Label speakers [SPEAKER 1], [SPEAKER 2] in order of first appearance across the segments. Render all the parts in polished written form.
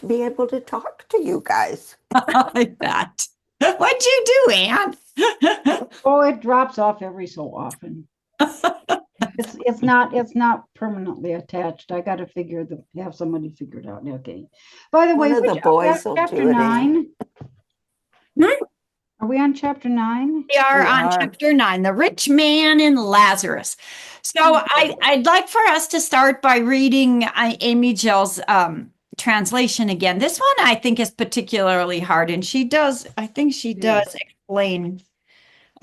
[SPEAKER 1] to be able to talk to you guys.
[SPEAKER 2] I bet. What'd you do, Anne?
[SPEAKER 3] Oh, it drops off every so often. It's not permanently attached. I got to have somebody figure it out. Okay. By the
[SPEAKER 1] One
[SPEAKER 3] way,
[SPEAKER 1] of the
[SPEAKER 3] which are we on
[SPEAKER 1] boys will
[SPEAKER 3] chapter
[SPEAKER 1] do it, Anne.
[SPEAKER 3] 9? Are we on chapter 9?
[SPEAKER 2] We are
[SPEAKER 1] We
[SPEAKER 2] on
[SPEAKER 1] are.
[SPEAKER 2] chapter 9, the rich man and Lazarus. So I'd like for us to start by reading Amy Jill's translation again. This one I think is particularly hard, and I think she does explain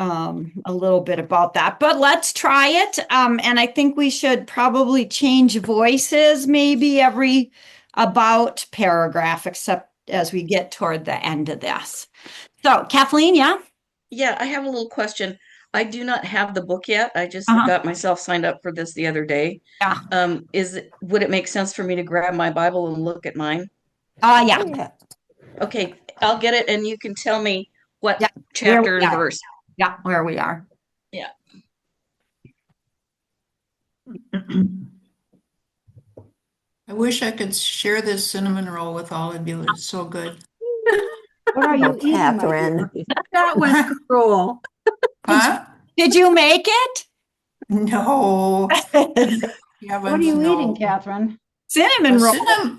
[SPEAKER 2] a little bit about that. But let's try it. And I think we should probably change voices maybe every about paragraph, except as we get toward the end of this. So, Kathleen, yeah?
[SPEAKER 4] Yeah, I have a little question. I do not have the book yet. I just
[SPEAKER 2] Uh-huh.
[SPEAKER 4] got myself signed up for this the other day.
[SPEAKER 2] Yeah.
[SPEAKER 4] Would it make sense for me to grab my Bible and look at mine?
[SPEAKER 2] Yeah.
[SPEAKER 1] Oh, yeah.
[SPEAKER 4] Okay, I'll get it and you can tell me what
[SPEAKER 2] Yeah. Where
[SPEAKER 4] chapter
[SPEAKER 2] we
[SPEAKER 4] and
[SPEAKER 2] are.
[SPEAKER 4] verse.
[SPEAKER 2] Yeah, where we are.
[SPEAKER 4] Yeah.
[SPEAKER 5] I wish I could share this cinnamon roll with all of you. It's so good.
[SPEAKER 3] What are you eating, my
[SPEAKER 1] Catherine.
[SPEAKER 3] dear?
[SPEAKER 6] That was cruel.
[SPEAKER 5] Huh?
[SPEAKER 2] Did you make it?
[SPEAKER 5] No.
[SPEAKER 3] What are
[SPEAKER 5] Heavens,
[SPEAKER 3] you eating,
[SPEAKER 5] no.
[SPEAKER 3] Catherine?
[SPEAKER 2] Cinnamon
[SPEAKER 5] A
[SPEAKER 2] roll.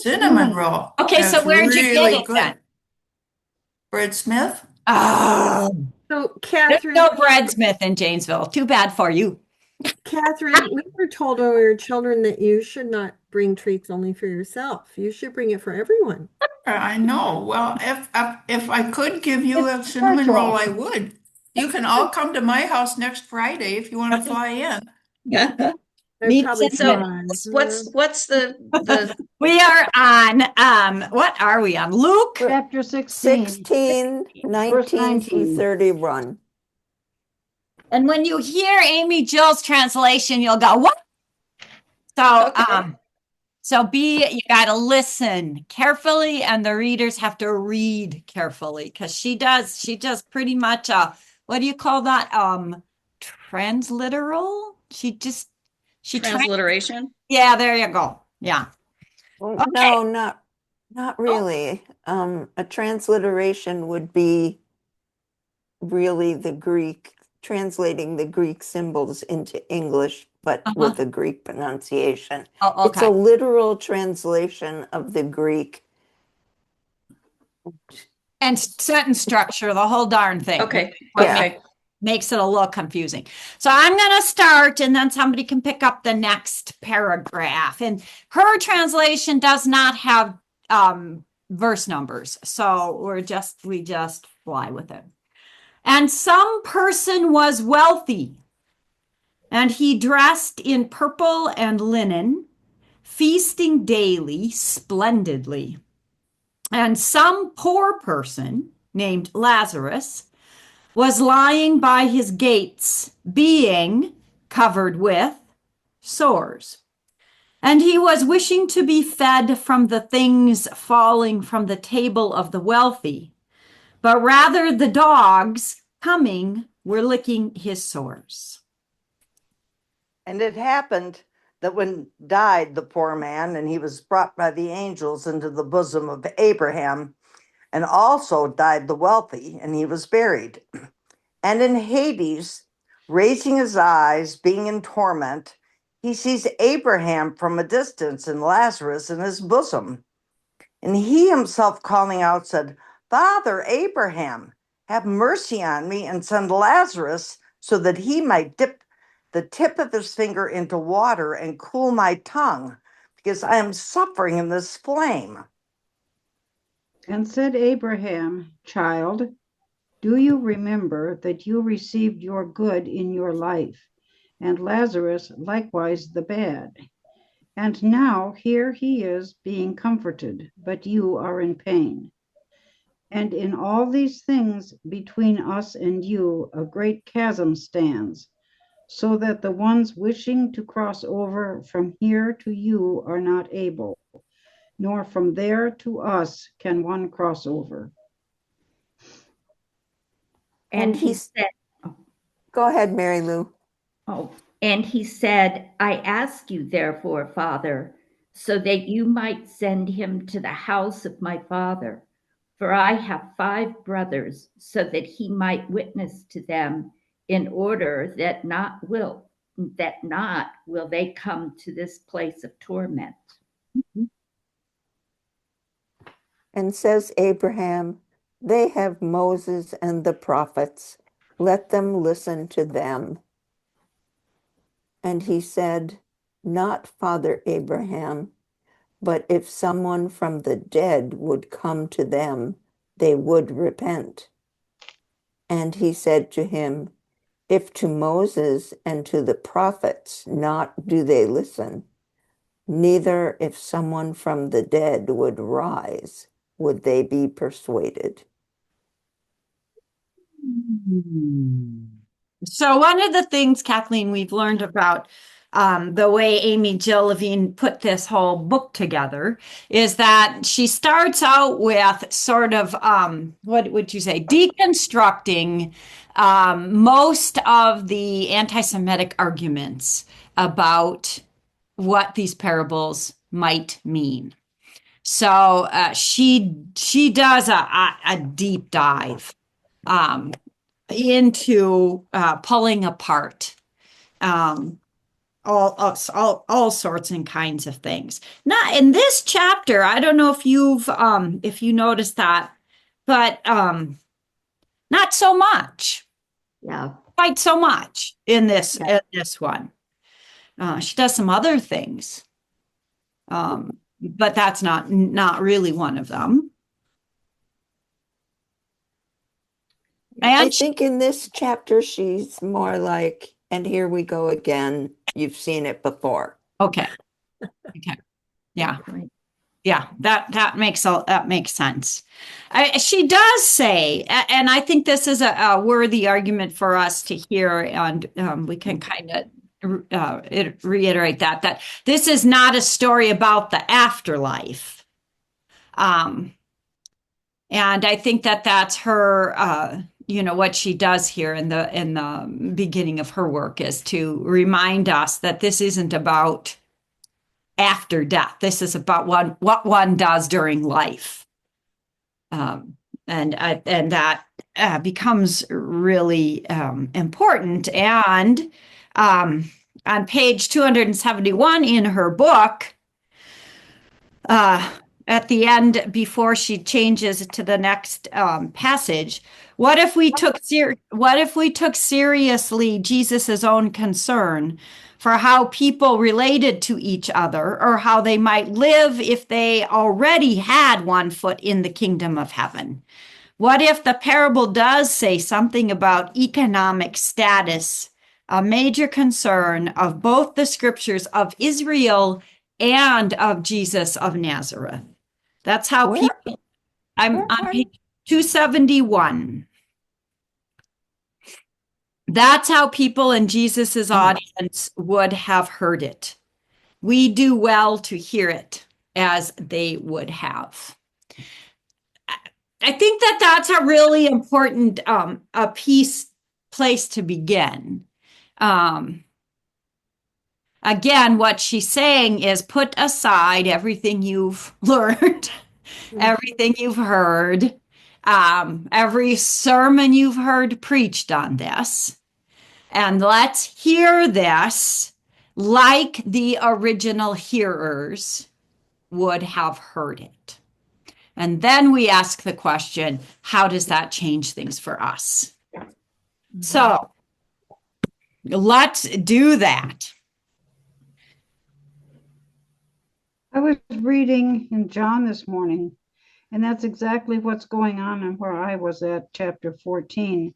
[SPEAKER 5] cinnamon roll.
[SPEAKER 2] Okay, so
[SPEAKER 5] That's
[SPEAKER 2] where'd you get
[SPEAKER 5] really
[SPEAKER 2] it
[SPEAKER 5] good.
[SPEAKER 2] then?
[SPEAKER 5] Bread Smith?
[SPEAKER 2] Oh,
[SPEAKER 6] So,
[SPEAKER 2] there's no Breadsmith in Janesville. Too bad for you.
[SPEAKER 6] Catherine, we were told when we were children that you should not bring treats only for yourself. You should bring it for everyone.
[SPEAKER 5] I know. Well, if I could give you a
[SPEAKER 3] It's
[SPEAKER 5] cinnamon roll,
[SPEAKER 3] virtual.
[SPEAKER 5] I would. You can all come to my house next Friday if you want to fly in.
[SPEAKER 6] They're
[SPEAKER 2] Meet
[SPEAKER 6] probably
[SPEAKER 2] us
[SPEAKER 4] So
[SPEAKER 6] fun.
[SPEAKER 4] what's the
[SPEAKER 2] We are on, what are we on? Luke?
[SPEAKER 3] Chapter 16,
[SPEAKER 1] 16,
[SPEAKER 3] verse
[SPEAKER 1] 19 through
[SPEAKER 3] 19.
[SPEAKER 1] 31.
[SPEAKER 2] And when you hear Amy Jill's translation, you'll go, what? So,
[SPEAKER 4] Okay.
[SPEAKER 2] you got to listen carefully, and the readers have to read carefully because she does pretty much what do you call that? Transliteral? She
[SPEAKER 4] Transliteration?
[SPEAKER 2] yeah, there you go. Yeah.
[SPEAKER 1] Well,
[SPEAKER 2] Okay.
[SPEAKER 1] no, not really. A transliteration would be really the Greek, translating the Greek symbols into English, but with a Greek pronunciation.
[SPEAKER 2] Oh,
[SPEAKER 1] It's a
[SPEAKER 2] okay.
[SPEAKER 1] literal translation of the Greek.
[SPEAKER 2] And sentence structure, the whole darn thing.
[SPEAKER 4] Okay.
[SPEAKER 2] What
[SPEAKER 1] Yeah.
[SPEAKER 4] Okay.
[SPEAKER 2] makes it a little confusing. So I'm going to start, and then somebody can pick up the next paragraph. And her translation does not have verse numbers, so we just fly with it. And some person was wealthy, and he dressed in purple and linen, feasting daily splendidly. And some poor person named Lazarus was lying by his gates, being covered with sores. And he was wishing to be fed from the things falling from the table of the wealthy. But rather the dogs coming were licking his sores.
[SPEAKER 7] And it happened that when died the poor man, and he was brought by the angels into the bosom of Abraham, and also died the wealthy, and he was buried. And in Hades, raising his eyes, being in torment, he sees Abraham from a distance and Lazarus in his bosom. And he himself calling out said, Father Abraham, have mercy on me and send Lazarus so that he might dip the tip of his finger into water and cool my tongue, because I am suffering in this flame.
[SPEAKER 3] And said Abraham, Child, do you remember that you received your good in your life, and Lazarus likewise the bad? And now here he is being comforted, but you are in pain. And in all these things between us and you a great chasm stands, so that the ones wishing to cross over from here to you are not able, nor from there to us can one cross over.
[SPEAKER 1] And he said, go ahead, Mary Lou.
[SPEAKER 8] Oh, and he said, I ask you, therefore, Father, so that you might send him to the house of my father. For I have 5 brothers, so that he might witness to them, in order that not will they come to this place of torment.
[SPEAKER 1] And says Abraham, they have Moses and the prophets. Let them listen to them. And he said, not Father Abraham, but if someone from the dead would come to them, they would repent. And he said to him, if to Moses and to the prophets not do they listen, neither if someone from the dead would rise, would they be persuaded.
[SPEAKER 2] So one of the things, Kathleen, we've learned about the way Amy Jill Levine put this whole book together is that she starts out with sort of, what would you say, deconstructing most of the anti-Semitic arguments about what these parables might mean. So she does a deep dive into pulling apart all sorts and kinds of things. Not in this chapter. I don't know if you noticed that, but not so much.
[SPEAKER 8] Yeah.
[SPEAKER 2] Quite so much in this one. She does some other things, but that's not really one of them.
[SPEAKER 1] I
[SPEAKER 2] And
[SPEAKER 1] think in this chapter, she's more like, and here we go again. You've seen it before.
[SPEAKER 2] okay, yeah, that makes sense. She does say, and I think this is a worthy argument for us to hear, and we can kind of reiterate that this is not a story about the afterlife. And I think that's her, what she does here in the beginning of her work is to remind us that this isn't about after death. This is about what one does during life. And that becomes really important. And on page 271 in her book, at the end, before she changes to the next passage, what if we took seriously Jesus's own concern for how people related to each other, or how they might live if they already had one foot in the kingdom of heaven? What if the parable does say something about economic status, a major concern of both the scriptures of Israel and of Jesus of Nazareth? That's how
[SPEAKER 1] Where-
[SPEAKER 2] people, I'm
[SPEAKER 1] where
[SPEAKER 2] on
[SPEAKER 1] are-
[SPEAKER 2] page 271. That's how people in Jesus's audience would have heard it. We do well to hear it as they would have. I think that's a really important place to begin. Again, what she's saying is put aside everything you've learned, everything you've heard, every sermon you've heard preached on this, and let's hear this like the original hearers would have heard it. And then we ask the question, how does that change things for us? So let's do that.
[SPEAKER 3] I was reading in John this morning, and that's exactly what's going on and where I was at chapter 14,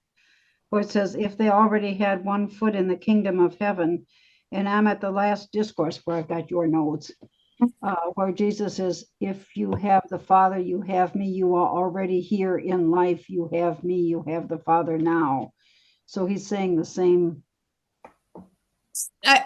[SPEAKER 3] where it says, if they already had one foot in the kingdom of heaven, and I'm at the last discourse where I've got your notes, where Jesus says, if you have the Father, you have me, you are already here in life, you have me, you have the Father now. So he's saying the same.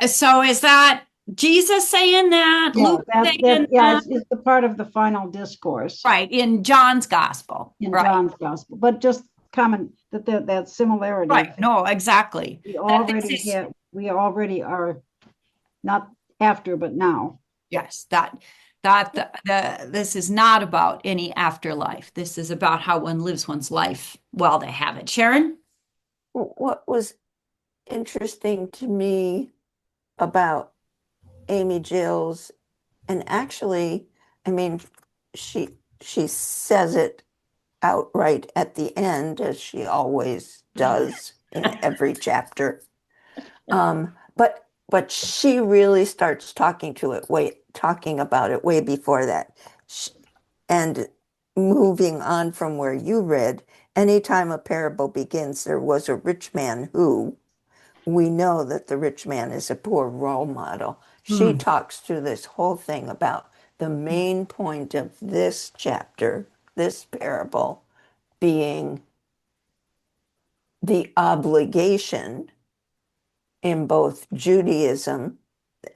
[SPEAKER 2] So is that Jesus saying that?
[SPEAKER 3] Yeah,
[SPEAKER 2] Luke saying that?
[SPEAKER 3] it's the part of the final discourse.
[SPEAKER 2] Right, in John's gospel.
[SPEAKER 3] In
[SPEAKER 2] right.
[SPEAKER 3] John's gospel, but just comment that similarity.
[SPEAKER 2] Right, no, exactly.
[SPEAKER 3] We already are not after, but now.
[SPEAKER 2] Yes, this is not about any afterlife. This is about how one lives one's life while they have it. Sharon?
[SPEAKER 1] What was interesting to me about Amy Jill's, and actually, I mean, she she says it outright at the end, as she always does in every chapter. But she really starts talking about it way before that. And moving on from where you read, anytime a parable begins, there was a rich man who, we know that the rich man is a poor role model. She talks through this whole thing about the main point of this chapter, this parable, being the obligation in both Judaism,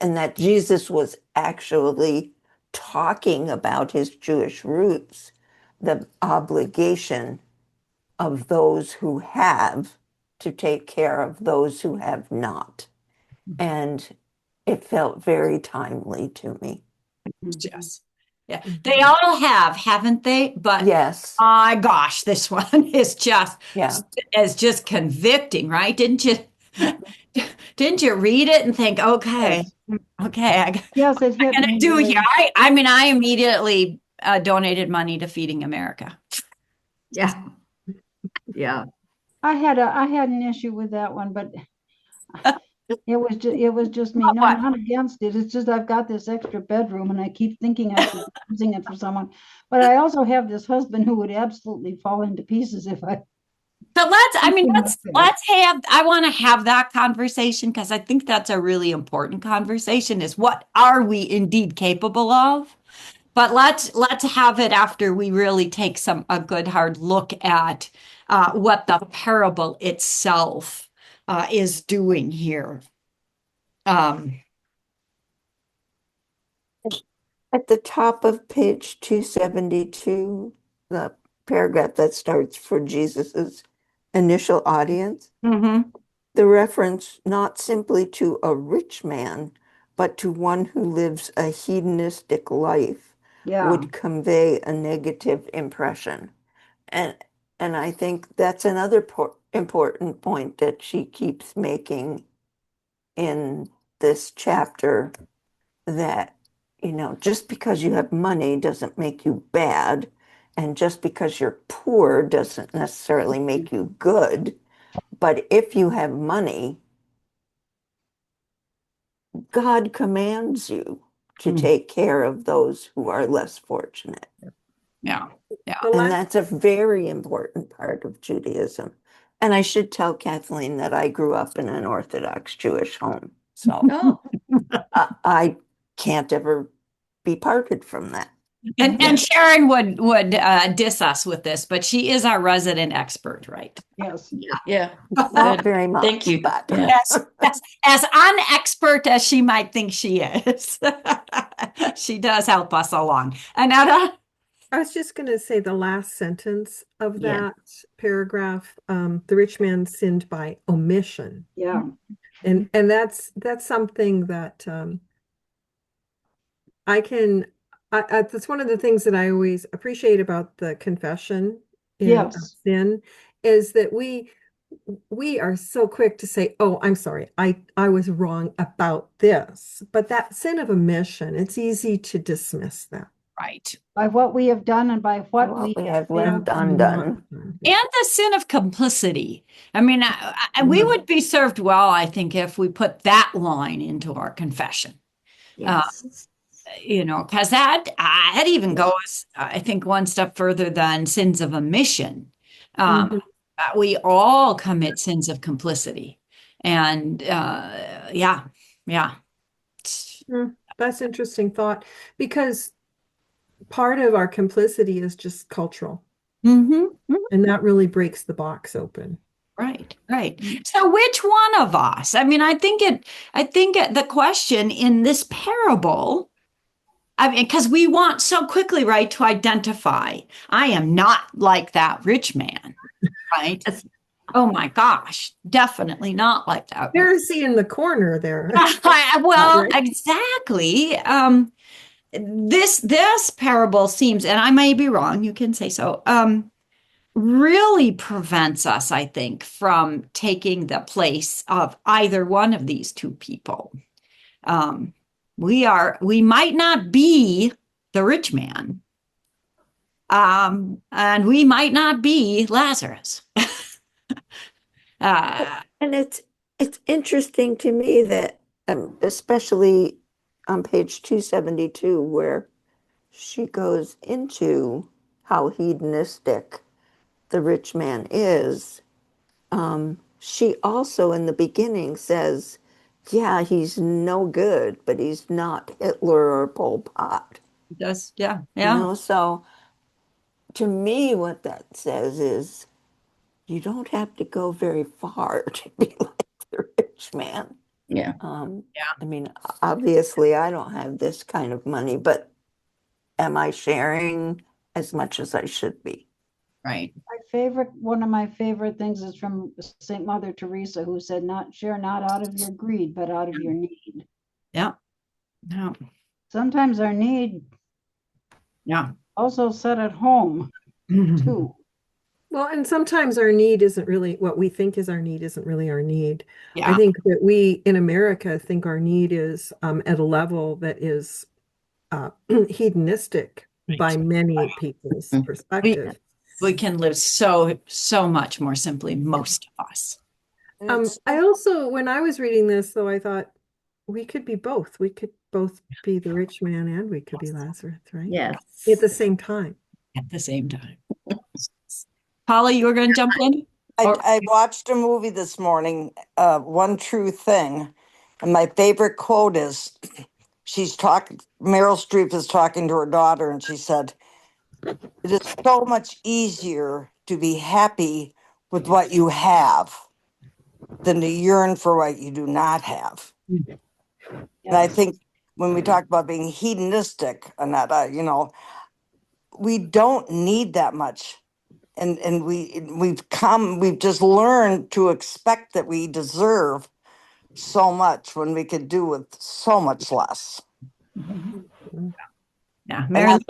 [SPEAKER 1] and that Jesus was actually talking about his Jewish roots, the obligation of those who have to take care of those who have not. And it felt very timely to me.
[SPEAKER 2] Yes. Yeah. They all have, haven't they? But
[SPEAKER 1] Yes.
[SPEAKER 2] my gosh, this one
[SPEAKER 1] Yeah.
[SPEAKER 2] is just convicting, right? Didn't you read it and think, okay,
[SPEAKER 3] Yes.
[SPEAKER 2] okay,
[SPEAKER 3] Yes, it hit
[SPEAKER 2] gonna
[SPEAKER 3] me
[SPEAKER 2] do
[SPEAKER 3] very.
[SPEAKER 2] here? I mean, I immediately donated money to Feeding America.
[SPEAKER 8] Yeah. Yeah.
[SPEAKER 3] I had an issue with that one, but it was just me. No,
[SPEAKER 2] What?
[SPEAKER 3] I'm not against it. It's just I've got this extra bedroom and I keep thinking I should be using it for someone. But I also have this husband who would absolutely fall into pieces if I
[SPEAKER 2] So I mean,
[SPEAKER 3] Okay.
[SPEAKER 2] I want to have that conversation because I think that's a really important conversation is what are we indeed capable of? But let's have it after we really take a good hard look at what the parable itself is doing here.
[SPEAKER 1] At the top of page 272, the paragraph that starts for Jesus's initial audience,
[SPEAKER 2] Mhm.
[SPEAKER 1] the reference not simply to a rich man, but to one who lives a hedonistic life
[SPEAKER 3] Yeah.
[SPEAKER 1] would convey a negative impression. And and I think that's another important point that she keeps making in this chapter, that, just because you have money doesn't make you bad, and just because you're poor doesn't necessarily make you good. But if you have money, God commands you to take care of those who are less fortunate.
[SPEAKER 2] Yeah. Yeah.
[SPEAKER 6] The
[SPEAKER 1] And
[SPEAKER 6] last,
[SPEAKER 1] that's a very important part of Judaism. And I should tell Kathleen that I grew up in an Orthodox Jewish home. So
[SPEAKER 4] Oh,
[SPEAKER 1] I can't ever be parted from that.
[SPEAKER 2] And Sharon would diss us with this, but she is our resident expert, right?
[SPEAKER 3] Yes.
[SPEAKER 4] yeah.
[SPEAKER 1] Not
[SPEAKER 4] Good.
[SPEAKER 1] very much,
[SPEAKER 4] Thank you.
[SPEAKER 1] but
[SPEAKER 4] Yeah.
[SPEAKER 2] As unexpert as she might think she is, she does help us along. Annetta?
[SPEAKER 6] I was just going to say the last sentence of
[SPEAKER 8] Yeah.
[SPEAKER 6] that paragraph, the rich man sinned by omission.
[SPEAKER 3] Yeah.
[SPEAKER 6] And that's something that that's one of the things that I always appreciate about the confession of
[SPEAKER 3] Yes.
[SPEAKER 6] sin, is that we are so quick to say, oh, I'm sorry, I was wrong about this. But that sin of omission, it's easy to dismiss that.
[SPEAKER 2] Right.
[SPEAKER 3] By what we have done and by what
[SPEAKER 1] what
[SPEAKER 3] we
[SPEAKER 1] we have
[SPEAKER 3] failed
[SPEAKER 1] left
[SPEAKER 3] to do.
[SPEAKER 1] undone.
[SPEAKER 2] And the sin of complicity. I mean, we would be served well, I think, if we put that line into our confession.
[SPEAKER 8] Yes.
[SPEAKER 2] Because that even goes, I think, one step further than sins of omission. We all commit sins of complicity. And yeah.
[SPEAKER 6] That's interesting thought, because part of our complicity is just cultural,
[SPEAKER 2] Mm-hmm.
[SPEAKER 6] and that really breaks the box open.
[SPEAKER 2] Right. So which one of us? I mean, I think the question in this parable, I mean, because we want so quickly, right, to identify, I am not like that rich man, right?
[SPEAKER 8] Yes.
[SPEAKER 2] Oh my gosh, definitely not like that.
[SPEAKER 6] Pharisee in the corner there.
[SPEAKER 2] Well,
[SPEAKER 6] Right.
[SPEAKER 2] exactly. this parable seems, and I may be wrong, you can say so, really prevents us, I think, from taking the place of either one of these two people. We might not be the rich man, and we might not be Lazarus.
[SPEAKER 1] And it's interesting to me that, especially on page 272, where she goes into how hedonistic the rich man is. She also in the beginning says, yeah, he's no good, but he's not Hitler or Pol Pot.
[SPEAKER 2] Just, yeah,
[SPEAKER 1] You
[SPEAKER 2] yeah.
[SPEAKER 1] know, so to me, what that says is you don't have to go very far to be like the rich man.
[SPEAKER 4] Yeah.
[SPEAKER 2] Yeah.
[SPEAKER 1] I mean, obviously, I don't have this kind of money, but am I sharing as much as I should be?
[SPEAKER 2] Right.
[SPEAKER 3] One of my favorite things is from Saint Mother Teresa, who said, "Not share not out of your greed, but out of your need."
[SPEAKER 2] Yeah. No.
[SPEAKER 3] Sometimes our need
[SPEAKER 2] Yeah.
[SPEAKER 3] also set at home too.
[SPEAKER 6] Well, and sometimes our need isn't really what we think is our need isn't really our need. I
[SPEAKER 2] Yeah.
[SPEAKER 6] think that we in America think our need is at a level that is hedonistic by many people's
[SPEAKER 4] Mm.
[SPEAKER 6] perspective.
[SPEAKER 2] We can live so much more simply, most of us.
[SPEAKER 1] And it's
[SPEAKER 6] I also, when I was reading this, though, I thought we could be both. We could both be the rich man and we could be Lazarus, right?
[SPEAKER 8] Yes.
[SPEAKER 6] At the same time.
[SPEAKER 2] At the same time. Paula, you were going to jump in?
[SPEAKER 7] I watched a movie this morning, One True Thing, and my favorite quote is Meryl Streep is talking to her daughter, and she said, "It is so much easier to be happy with what you have than to yearn for what you do not have." And I think when we talk about being hedonistic, Annetta, we don't need that much. And we've just learned to expect that we deserve so much when we could do with so much less.
[SPEAKER 2] Yeah.
[SPEAKER 7] And
[SPEAKER 2] Mary.
[SPEAKER 7] that's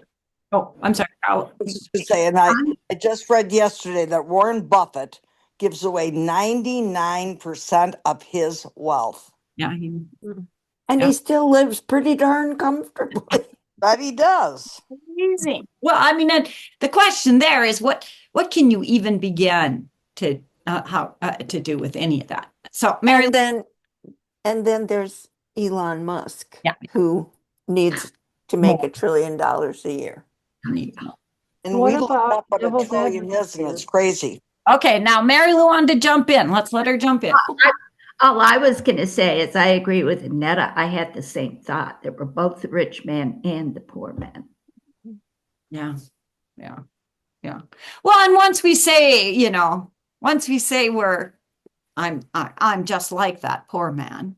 [SPEAKER 2] Oh, I'm sorry.
[SPEAKER 7] what I was to say. And I just read yesterday that Warren Buffett gives away 99% of his wealth.
[SPEAKER 2] Yeah.
[SPEAKER 1] and
[SPEAKER 2] Yeah.
[SPEAKER 1] he still lives pretty darn comfortably.
[SPEAKER 7] That he does.
[SPEAKER 2] Amazing. Well, I mean, the question there is what can you even begin to how to do with any of that? So, Mary.
[SPEAKER 1] And then there's Elon Musk,
[SPEAKER 2] Yeah.
[SPEAKER 1] who needs to make $1 trillion a year.
[SPEAKER 7] And
[SPEAKER 3] What
[SPEAKER 7] we look
[SPEAKER 3] about
[SPEAKER 7] up what a
[SPEAKER 3] devil's
[SPEAKER 7] trillion is, and
[SPEAKER 3] advocate?
[SPEAKER 7] it's crazy.
[SPEAKER 2] Okay, now Mary Lou wanted to jump in. Let's let her jump in.
[SPEAKER 8] All I was going to say is I agree with Annetta. I had the same thought that we're both the rich man and the poor man.
[SPEAKER 2] Yeah. Well, and once we say I'm just like that poor man,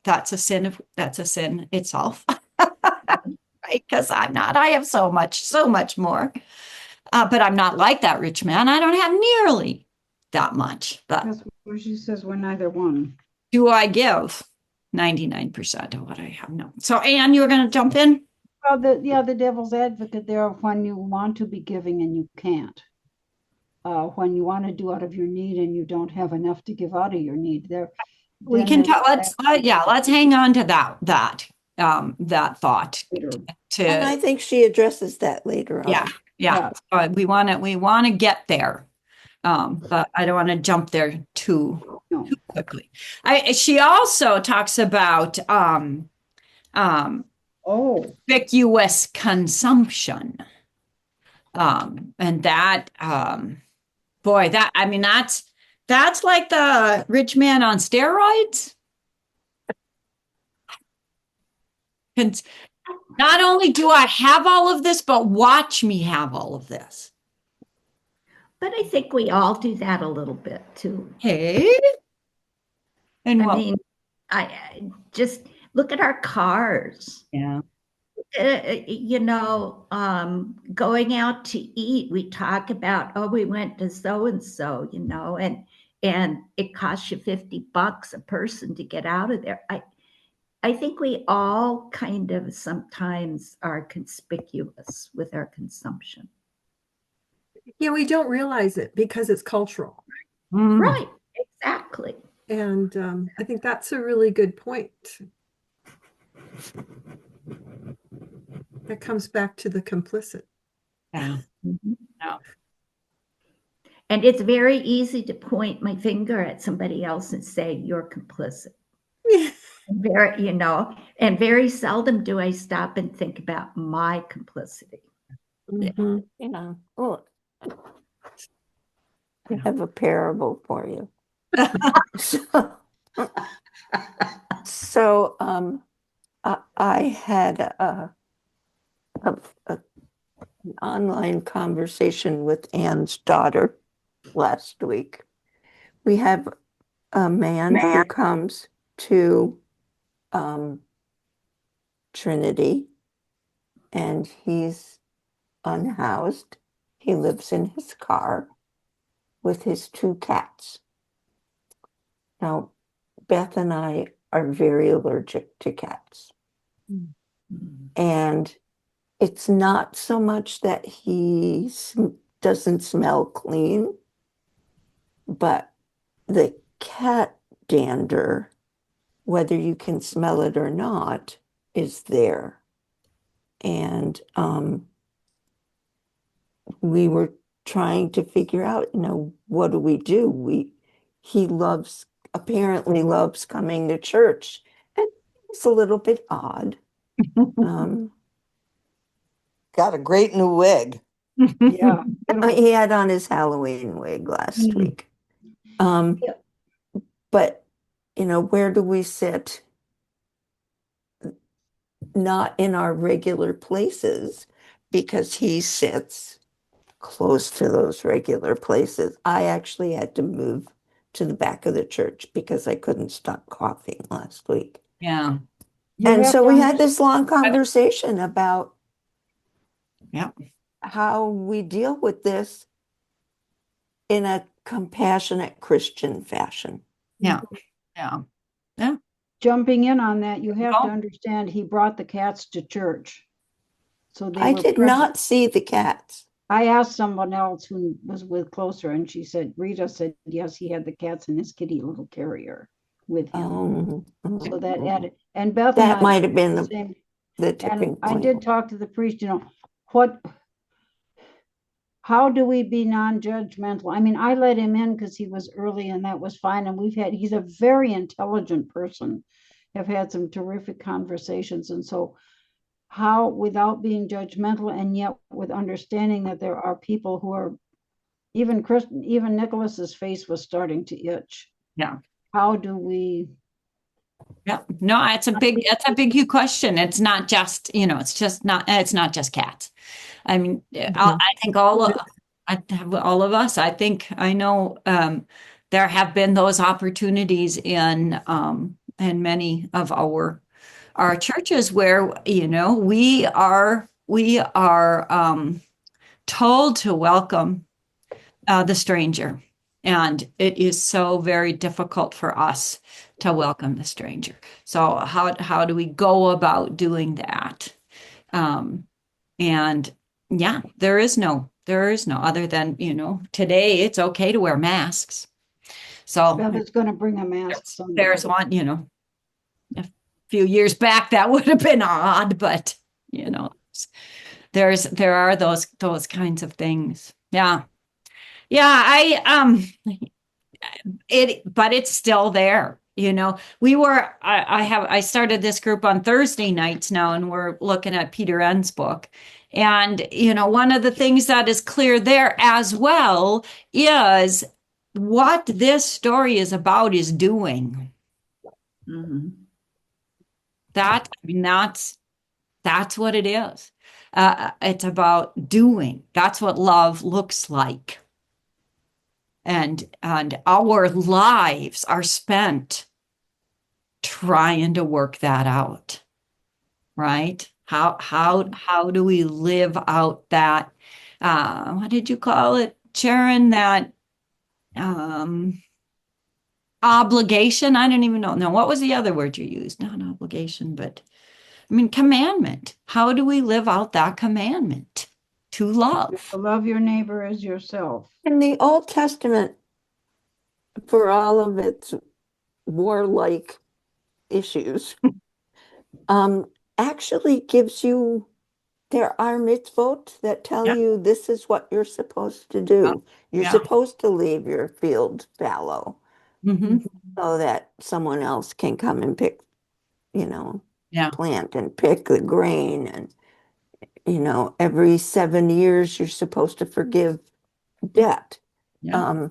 [SPEAKER 2] that's a sin itself. Right? Because I'm not. I have so much more. But I'm not like that rich man. I don't have nearly that much. But
[SPEAKER 3] That's where she says we're neither one.
[SPEAKER 2] do I give 99% of what I have? No. So, Anne, you were going to jump in?
[SPEAKER 3] Well, the devil's advocate there when you want to be giving and you can't. When you want to do out of your need and you don't have enough to give out of your need.
[SPEAKER 2] We can tell. Let's hang on to that thought.
[SPEAKER 1] And I think she addresses that later on.
[SPEAKER 2] Yeah. We want to get there. But I don't want to jump there too quickly. She also talks about conspicuous consumption. And that that's like the rich man on steroids. And not only do I have all of this, but watch me have all of this.
[SPEAKER 8] But I think we all do that a little bit too.
[SPEAKER 2] Hey. And
[SPEAKER 8] I mean, I just look at our cars.
[SPEAKER 2] Yeah.
[SPEAKER 8] Going out to eat, we talk about, we went to so-and-so, and it costs you $50 a person to get out of there. I think we all kind of sometimes are conspicuous with our consumption.
[SPEAKER 6] Yeah, we don't realize it because it's cultural.
[SPEAKER 2] Mm.
[SPEAKER 8] Right, exactly.
[SPEAKER 6] And I think that's a really good point. That comes back to the complicit.
[SPEAKER 2] Yeah.
[SPEAKER 8] Mhm.
[SPEAKER 2] Yeah.
[SPEAKER 8] And it's very easy to point my finger at somebody else and say, you're complicit. Very, and very seldom do I stop and think about my complicity.
[SPEAKER 6] Mhm.
[SPEAKER 1] Yeah. Well, I have a parable for you. So, I had a, an online conversation with Ann's daughter last week. We have a man who comes to Trinity, and he's unhoused. He lives in his car with his two cats. Now, Beth and I are very allergic to cats. And it's not so much that he doesn't smell clean, but the cat dander, whether you can smell it or not, is there. And we were trying to figure out, what do we do? He apparently loves coming to church, and it's a little bit odd. Um,
[SPEAKER 7] Got a great new wig.
[SPEAKER 3] Yeah.
[SPEAKER 1] he had on his Halloween wig last week.
[SPEAKER 3] Yeah.
[SPEAKER 1] But, where do we sit? Not in our regular places, because he sits close to those regular places. I actually had to move to the back of the church because I couldn't stop coughing last week.
[SPEAKER 2] Yeah.
[SPEAKER 3] You
[SPEAKER 1] And
[SPEAKER 3] have
[SPEAKER 1] so
[SPEAKER 3] to
[SPEAKER 1] we had
[SPEAKER 3] understand-
[SPEAKER 1] this long conversation about
[SPEAKER 2] Yeah.
[SPEAKER 1] how we deal with this in a compassionate Christian fashion.
[SPEAKER 2] Yeah. Yeah. Yeah.
[SPEAKER 3] Jumping in on that, you have to
[SPEAKER 2] Oh.
[SPEAKER 3] understand he brought the cats to church. So they
[SPEAKER 1] I
[SPEAKER 3] were
[SPEAKER 1] did
[SPEAKER 3] present.
[SPEAKER 1] not see the cats.
[SPEAKER 3] I asked someone else who was with closer, and she said, Rita said, yes, he had the cats and his kitty little carrier with him. So that added, and Beth and
[SPEAKER 1] That
[SPEAKER 3] I
[SPEAKER 1] might have been
[SPEAKER 3] the
[SPEAKER 1] the,
[SPEAKER 3] same.
[SPEAKER 1] the
[SPEAKER 3] And
[SPEAKER 1] tipping
[SPEAKER 3] I
[SPEAKER 1] point.
[SPEAKER 3] did talk to the priest, how do we be non-judgmental? I mean, I let him in because he was early and that was fine. And he's a very intelligent person, have had some terrific conversations. And so how, without being judgmental and yet with understanding that there are people who are, even Nicholas's face was starting to itch.
[SPEAKER 2] Yeah.
[SPEAKER 3] How do we?
[SPEAKER 2] Yeah. No, it's a huge question. It's not just, it's not just cats. I mean, I think all of us, I think I know, there have been those opportunities in many of our churches where, we are told to welcome the stranger. And it is so very difficult for us to welcome the stranger. So how do we go about doing that? And yeah, there is no other than, today it's okay to wear masks. So
[SPEAKER 3] Beth is going to bring a mask someday.
[SPEAKER 2] there's one, a few years back that would have been odd, but there are those kinds of things. Yeah. Yeah, but it's still there. I started this group on Thursday nights now, and we're looking at Peter N's book. And, one of the things that is clear there as well is what this story is about is doing.
[SPEAKER 8] Mhm.
[SPEAKER 2] That's what it is. It's about doing. That's what love looks like. And our lives are spent trying to work that out, right? How do we live out that, what did you call it, Sharon, that obligation. I don't even know. No, what was the other word you used? Not obligation, but I mean, commandment. How do we live out that commandment? To love.
[SPEAKER 3] Love your neighbor as yourself.
[SPEAKER 1] In the Old Testament, for all of its warlike issues, actually gives you, there are mitzvot that tell
[SPEAKER 2] Yeah.
[SPEAKER 1] you this is what you're supposed to do. You're
[SPEAKER 2] Yeah.
[SPEAKER 1] supposed to leave your field fallow
[SPEAKER 2] Hmm.
[SPEAKER 1] so that someone else can come and pick,
[SPEAKER 2] Yeah.
[SPEAKER 1] plant and pick the grain. And, every 7 years, you're supposed to forgive debt.
[SPEAKER 2] Yeah.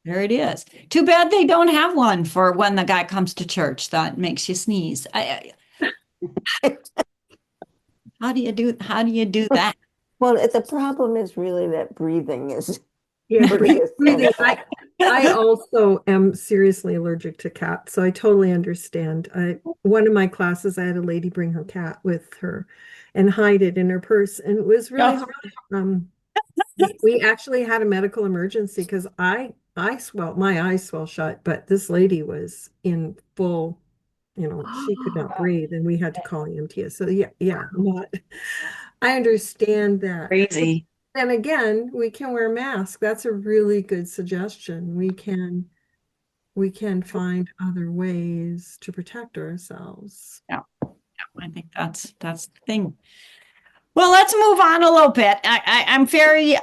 [SPEAKER 2] There it is. Too bad they don't have one for when the guy comes to church. That makes you sneeze. How do you do that?
[SPEAKER 1] Well, the problem is really that breathing is
[SPEAKER 6] Yeah,
[SPEAKER 1] pretty
[SPEAKER 6] breathing.
[SPEAKER 1] essential.
[SPEAKER 6] I also am seriously allergic to cats, so I totally understand. One of my classes, I had a lady bring her cat with her and hide it in her purse, and it was really
[SPEAKER 2] Yeah.
[SPEAKER 6] hard. We actually had a medical emergency because my eyes swell shut, but this lady was in full, she could not breathe, and we had to call EMTs. So I understand that.
[SPEAKER 4] Crazy.
[SPEAKER 6] And again, we can wear masks. That's a really good suggestion. We can find other ways to protect ourselves.
[SPEAKER 2] Yeah. I think that's the thing. Well, let's move on a little bit. I'm very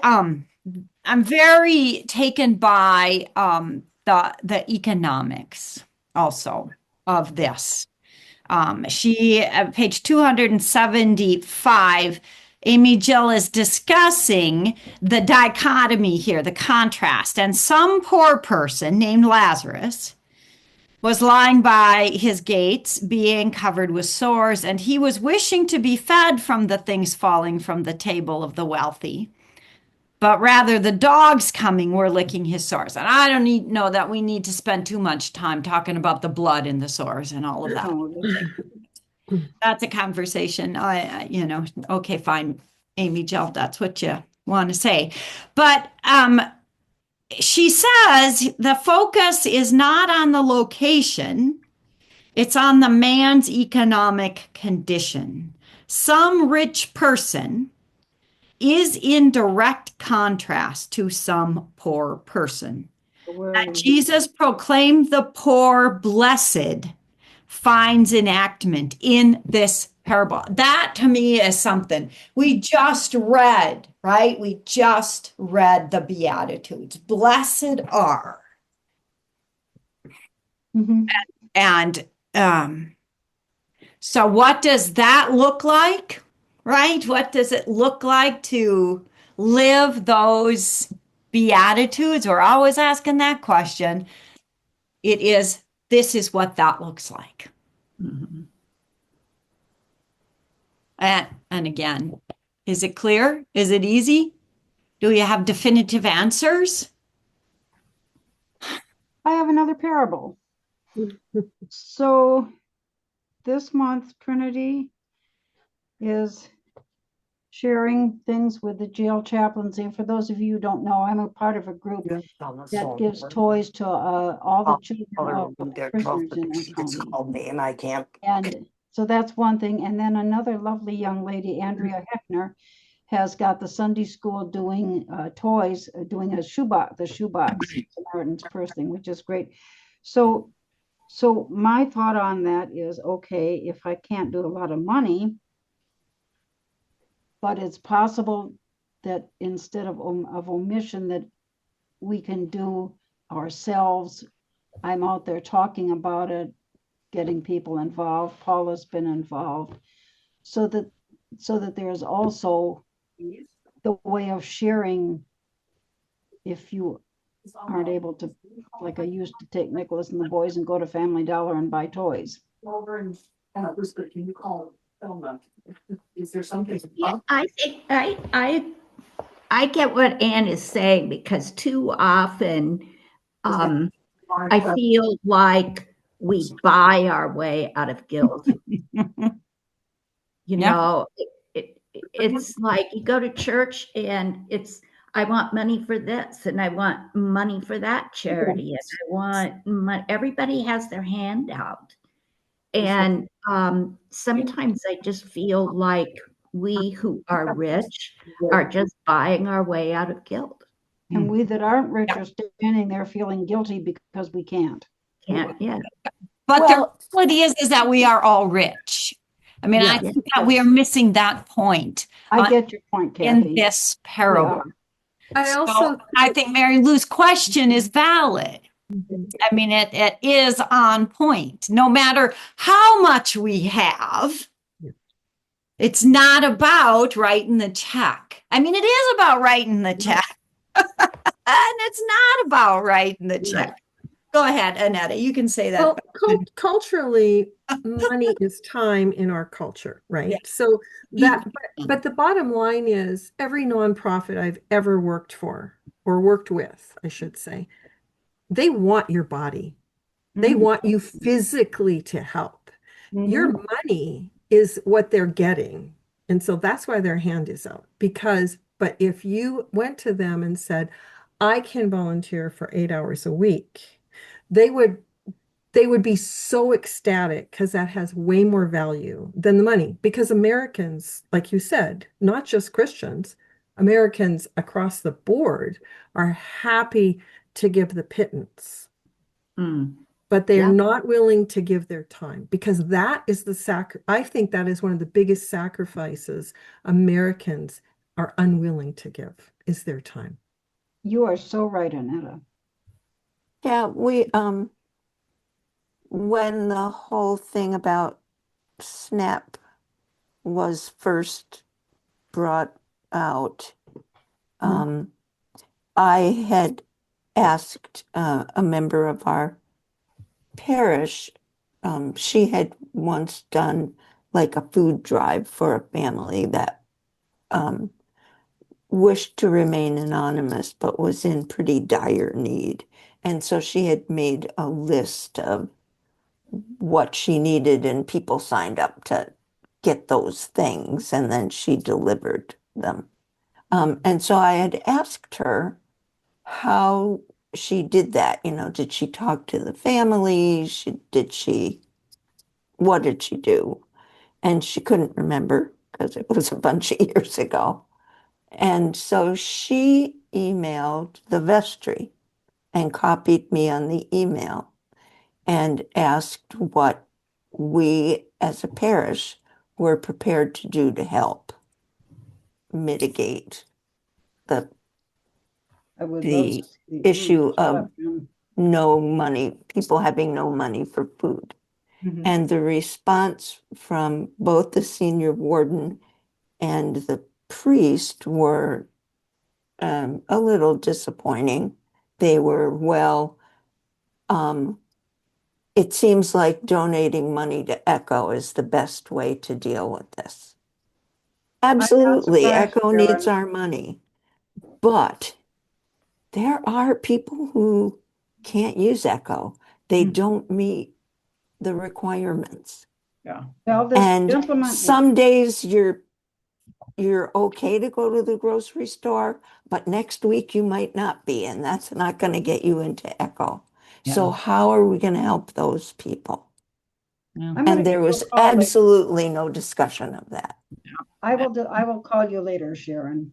[SPEAKER 2] taken by the economics also of this. Page 275, Amy Jill is discussing the dichotomy here, the contrast. And some poor person named Lazarus was lying by his gates, being covered with sores, and he was wishing to be fed from the things falling from the table of the wealthy. But rather, the dogs coming were licking his sores. And I don't know that we need to spend too much time talking about the blood in the sores and all of that. That's a conversation. Okay, fine, Amy Jill, that's what you want to say. But she says the focus is not on the location, it's on the man's economic condition. Some rich person is in direct contrast to some poor person. That Jesus proclaimed the poor blessed finds enactment in this parable. That to me is something we just read, right? We just read the Beatitudes. Blessed are.
[SPEAKER 3] Mhm.
[SPEAKER 2] And so what does that look like, right? What does it look like to live those Beatitudes? We're always asking that question. This is what that looks like. Mm-hmm. And again, is it clear? Is it easy? Do you have definitive answers?
[SPEAKER 3] I have another parable. So this month, Trinity is sharing things with the jail chaplains. And for those of you who don't know, I'm a part of a group that gives toys to all the children of prisoners in our
[SPEAKER 7] It's
[SPEAKER 3] county.
[SPEAKER 7] called me and I can't.
[SPEAKER 3] And so that's one thing. And then another lovely young lady, Andrea Heckner, has got the Sunday school doing toys, doing the shoebox, Samaritan's Purse thing, which is great. So my thought on that is, okay, if I can't do a lot of money, but it's possible that instead of omission that we can do ourselves. I'm out there talking about it, getting people involved. Paula's been involved, so that there's also the way of sharing. If you aren't able to, like I used to take Nicholas and the boys and go to Family Dollar and buy toys.
[SPEAKER 9] Elizabeth, can you call Elma? Is there something?
[SPEAKER 8] Yeah, I think I get what Anne is saying, because too often I feel like we buy our way out of guilt. You know, it's like you go to church and I want money for this and I want money for that charity and I want money. Everybody has their hand out. And sometimes I just feel like we who are rich are just buying our way out of guilt.
[SPEAKER 3] And we that aren't rich are standing there feeling guilty because we can't.
[SPEAKER 8] Can't, yeah.
[SPEAKER 2] But
[SPEAKER 1] Well,
[SPEAKER 2] the reality is that we are all rich. I mean, I
[SPEAKER 6] Yes.
[SPEAKER 2] think that we are missing that point
[SPEAKER 3] I get your point,
[SPEAKER 2] in
[SPEAKER 3] Kathy.
[SPEAKER 2] this
[SPEAKER 3] We
[SPEAKER 2] paragraph.
[SPEAKER 3] are.
[SPEAKER 6] I
[SPEAKER 2] So
[SPEAKER 6] also,
[SPEAKER 2] I think Mary Lou's question is valid. I mean, it is on point. No matter how much we have, it's not about writing the check. I mean, it is about writing the check, and it's not about writing the check. Go ahead, Annetta. You can say that.
[SPEAKER 6] well, culturally, money is time in our culture, right?
[SPEAKER 2] Yeah.
[SPEAKER 6] So that, but the bottom line is every nonprofit I've ever worked for or worked with, I should say, they want your body. They want you physically to help. Your money is what they're getting. And so that's why their hand is out. But if you went to them and said, I can volunteer for 8 hours a week, they would be so ecstatic because that has way more value than the money. Because Americans, like you said, not just Christians, Americans across the board are happy to give the pittance. But they're not willing to give their time because that is I think that is one of the biggest sacrifices Americans are unwilling to give is their time.
[SPEAKER 3] You are so right, Annetta.
[SPEAKER 1] yeah, when the whole thing about SNAP was first brought out, I had asked a member of our parish, she had once done like a food drive for a family that wished to remain anonymous but was in pretty dire need. And so she had made a list of what she needed, and people signed up to get those things, and then she delivered them. And so I had asked her how she did that. You know, did she talk to the family? What did she do? And she couldn't remember because it was a bunch of years ago. And so she emailed the vestry and copied me on the email and asked what we as a parish were prepared to do to help mitigate the
[SPEAKER 3] I would love
[SPEAKER 1] the
[SPEAKER 3] to see the
[SPEAKER 1] issue of
[SPEAKER 3] stuff.
[SPEAKER 1] no money, people having no money for food. And the response from both the senior warden and the priest were a little disappointing. They were, well, it seems like donating money to Echo is the best way to deal with this. Absolutely,
[SPEAKER 3] surprised,
[SPEAKER 1] Echo
[SPEAKER 3] Sharon.
[SPEAKER 1] needs our money, but there are people who can't use Echo. They don't meet the requirements.
[SPEAKER 3] Well, this
[SPEAKER 1] And
[SPEAKER 3] gentleman,
[SPEAKER 1] some days you're okay to go to the grocery store, but next week you might not be, and that's not going to get you into Echo. So how are we going to help those people?
[SPEAKER 3] I'm gonna
[SPEAKER 1] And there
[SPEAKER 3] give you
[SPEAKER 1] was
[SPEAKER 3] a call later.
[SPEAKER 1] absolutely no discussion of that.
[SPEAKER 3] I will call you later, Sharon.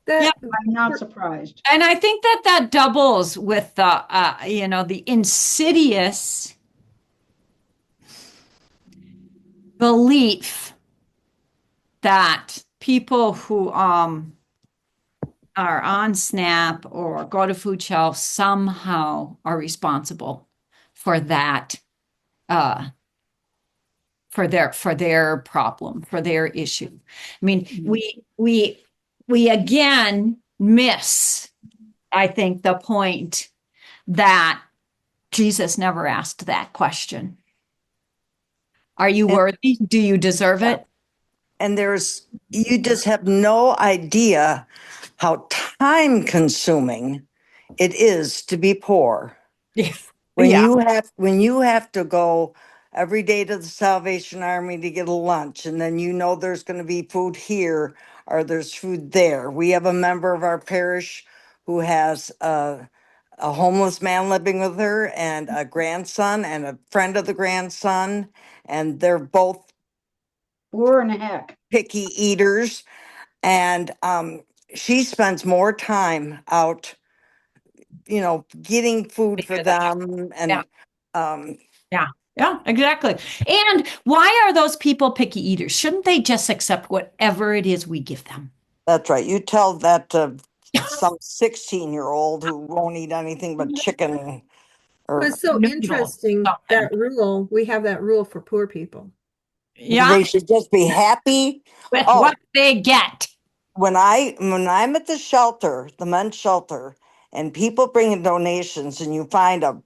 [SPEAKER 2] Yeah.
[SPEAKER 3] I'm not surprised.
[SPEAKER 2] And I think that doubles with the insidious belief that people who are on SNAP or go to food shelves somehow are responsible for that, for their problem, for their issue. I mean, we again miss, I think, the point that Jesus never asked that question. Are you worthy? Do you deserve it?
[SPEAKER 7] And you just have no idea how time consuming it is to be poor.
[SPEAKER 2] Yeah.
[SPEAKER 7] When you have to go every day to the Salvation Army to get a lunch, and then you know there's going to be food here or there's food there. We have a member of our parish who has a homeless man living with her and a grandson and a friend of the grandson, and they're both
[SPEAKER 3] Poor in the heck.
[SPEAKER 7] picky eaters. And she spends more time out, getting food for them.
[SPEAKER 2] Yeah.
[SPEAKER 7] And
[SPEAKER 2] Yeah, yeah, exactly. And why are those people picky eaters? Shouldn't they just accept whatever it is we give them?
[SPEAKER 7] that's right. You tell that to some 16-year-old who won't eat anything but chicken
[SPEAKER 6] But
[SPEAKER 7] or
[SPEAKER 6] it's so
[SPEAKER 2] Noodles,
[SPEAKER 6] interesting
[SPEAKER 2] something.
[SPEAKER 6] that rule, we have that rule for poor people.
[SPEAKER 2] Yeah,
[SPEAKER 7] they should just be happy.
[SPEAKER 2] with
[SPEAKER 7] Oh,
[SPEAKER 2] what they get.
[SPEAKER 7] when I'm at the shelter, the men's shelter, and people bring in donations and you find a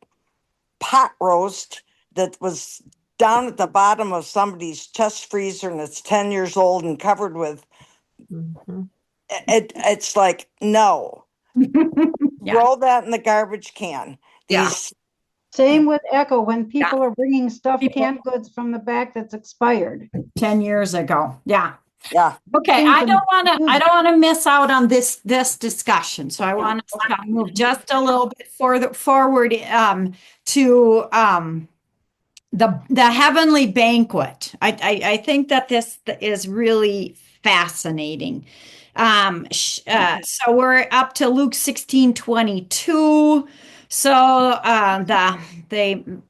[SPEAKER 7] pot roast that was down at the bottom of somebody's chest freezer and it's 10 years old and covered with
[SPEAKER 6] Mhm.
[SPEAKER 7] it's like, no,
[SPEAKER 2] Yeah,
[SPEAKER 7] throw that in the garbage can.
[SPEAKER 2] yeah,
[SPEAKER 7] These
[SPEAKER 3] Same with Echo when
[SPEAKER 2] yeah.
[SPEAKER 3] people are bringing stuff,
[SPEAKER 2] People
[SPEAKER 3] canned goods from the back that's expired.
[SPEAKER 2] 10 years ago. Yeah.
[SPEAKER 7] yeah,
[SPEAKER 2] Okay,
[SPEAKER 3] Things
[SPEAKER 2] I
[SPEAKER 3] and
[SPEAKER 2] don't want to
[SPEAKER 3] use
[SPEAKER 2] I
[SPEAKER 3] it.
[SPEAKER 2] don't want to miss out on this discussion. So I want us to move just a little bit further forward to the heavenly banquet. I think that this is really fascinating. So we're up to Luke 16:22. So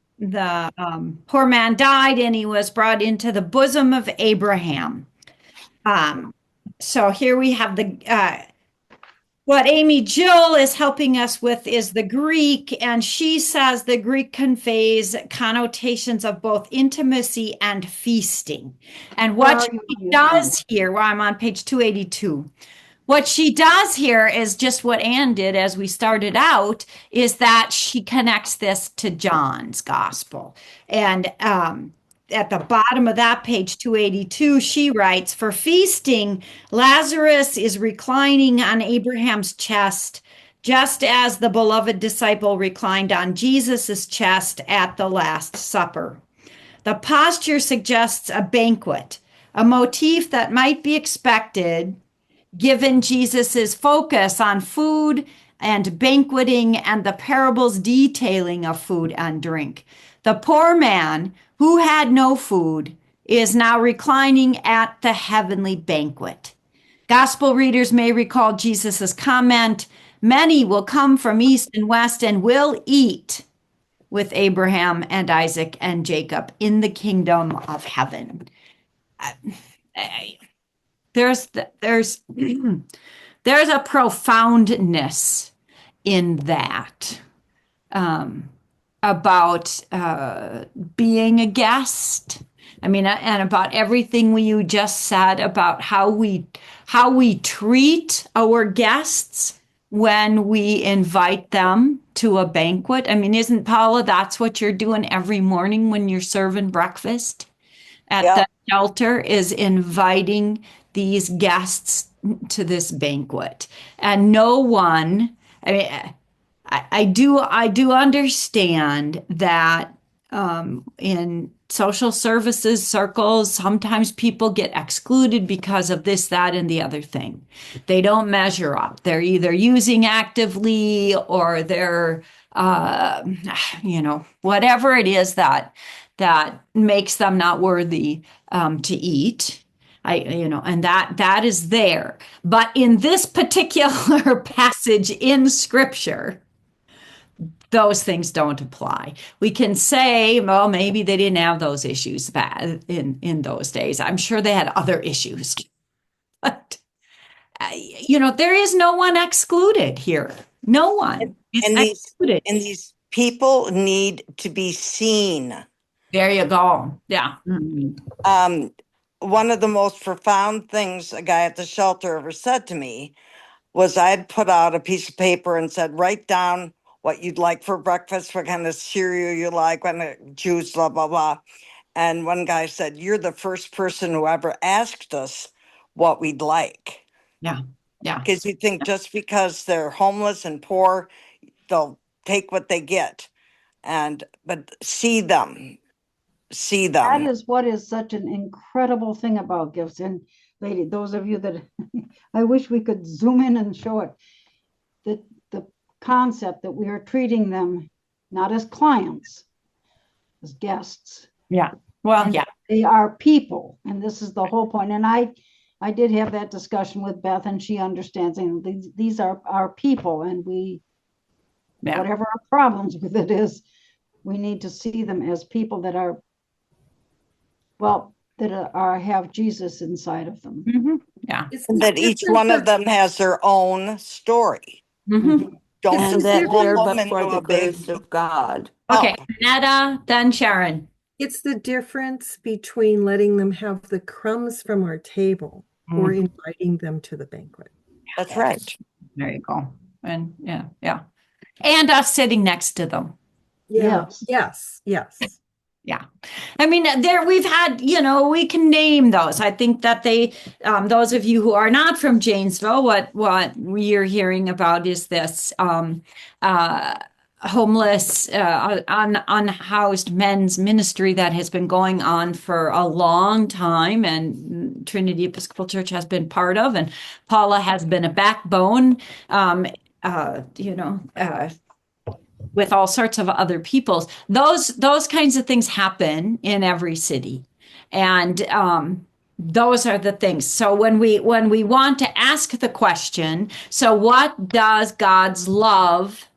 [SPEAKER 2] the poor man died and he was brought into the bosom of Abraham. Um, so here we have what Amy Jill is helping us with is the Greek, and she says the Greek conveys connotations of both intimacy and feasting. And
[SPEAKER 3] Where
[SPEAKER 2] what
[SPEAKER 3] are you
[SPEAKER 2] she
[SPEAKER 3] on your phone?
[SPEAKER 2] does here, well, I'm on page 282. What she does here is just what Anne did as we started out, is that she connects this to John's gospel. And at the bottom of that page 282, she writes, for feasting, Lazarus is reclining on Abraham's chest, just as the beloved disciple reclined on Jesus's chest at the Last Supper. The posture suggests a banquet, a motif that might be expected given Jesus's focus on food and banqueting and the parable's detailing of food and drink. The poor man who had no food is now reclining at the heavenly banquet. Gospel readers may recall Jesus's comment, many will come from east and west and will eat with Abraham and Isaac and Jacob in the kingdom of heaven. There's there's a profoundness in that about being a guest. I mean, and about everything you just said about how we treat our guests when we invite them to a banquet. I mean, isn't Paula, that's what you're doing every morning when you're serving breakfast at
[SPEAKER 7] yeah.
[SPEAKER 2] the shelter, is inviting these guests to this banquet. And no one, I mean, I do understand that in social services circles, sometimes people get excluded because of this, that, and the other thing. They don't measure up. They're either using actively or they're, whatever it is that makes them not worthy to eat. And that is there. But in this particular passage in Scripture, those things don't apply. We can say, well, maybe they didn't have those issues back in those days. I'm sure they had other issues, but there is no one excluded here. No one is
[SPEAKER 7] and these
[SPEAKER 2] excluded.
[SPEAKER 7] and these people need to be seen.
[SPEAKER 2] There you go. Yeah.
[SPEAKER 7] One of the most profound things a guy at the shelter ever said to me was I'd put out a piece of paper and said, write down what you'd like for breakfast, what kind of cereal you like, what kind of juice, blah, blah, blah. And one guy said, you're the first person who ever asked us what we'd like.
[SPEAKER 2] Yeah. Yeah.
[SPEAKER 7] Because you think just because they're homeless and poor, they'll take what they get. But see them.
[SPEAKER 3] That is what is such an incredible thing about gifts. And lady, those of you that, I wish we could zoom in and show it. The concept that we are treating them not as clients, as guests.
[SPEAKER 2] Yeah. Well,
[SPEAKER 3] And
[SPEAKER 2] yeah.
[SPEAKER 3] they are people, and this is the whole point. And I did have that discussion with Beth, and she understands, and these are our people, and
[SPEAKER 2] Yeah.
[SPEAKER 3] whatever our problems with it is, we need to see them as people that are, well, that are have Jesus inside of them.
[SPEAKER 2] Mhm. Yeah.
[SPEAKER 6] It's
[SPEAKER 7] And
[SPEAKER 6] the
[SPEAKER 7] that each
[SPEAKER 6] difference
[SPEAKER 7] one of
[SPEAKER 6] of-
[SPEAKER 7] them has their own story.
[SPEAKER 2] Mhm.
[SPEAKER 7] Don't
[SPEAKER 6] It's
[SPEAKER 1] And
[SPEAKER 7] just
[SPEAKER 1] that
[SPEAKER 7] lump
[SPEAKER 1] they're
[SPEAKER 7] them
[SPEAKER 1] but
[SPEAKER 7] into
[SPEAKER 1] for the
[SPEAKER 7] a big
[SPEAKER 1] grace of God.
[SPEAKER 2] Okay.
[SPEAKER 7] lump.
[SPEAKER 2] Netta, then Sharon.
[SPEAKER 6] It's the difference between letting them have the crumbs from our table or
[SPEAKER 7] Mm,
[SPEAKER 6] inviting them to the banquet.
[SPEAKER 7] that's right.
[SPEAKER 2] There you go. And yeah, yeah. And us sitting next to them.
[SPEAKER 6] Yeah.
[SPEAKER 3] Yes.
[SPEAKER 6] Yes.
[SPEAKER 2] Yeah. I mean, there we've had, we can name those. I think that those of you who are not from Janesville, what you're hearing about is this homeless, unhoused men's ministry that has been going on for a long time, and Trinity Episcopal Church has been part of, and Paula has been a backbone, with all sorts of other peoples. Those kinds of things happen in every city, and those are the things. So when we want to ask the question, so what does God's love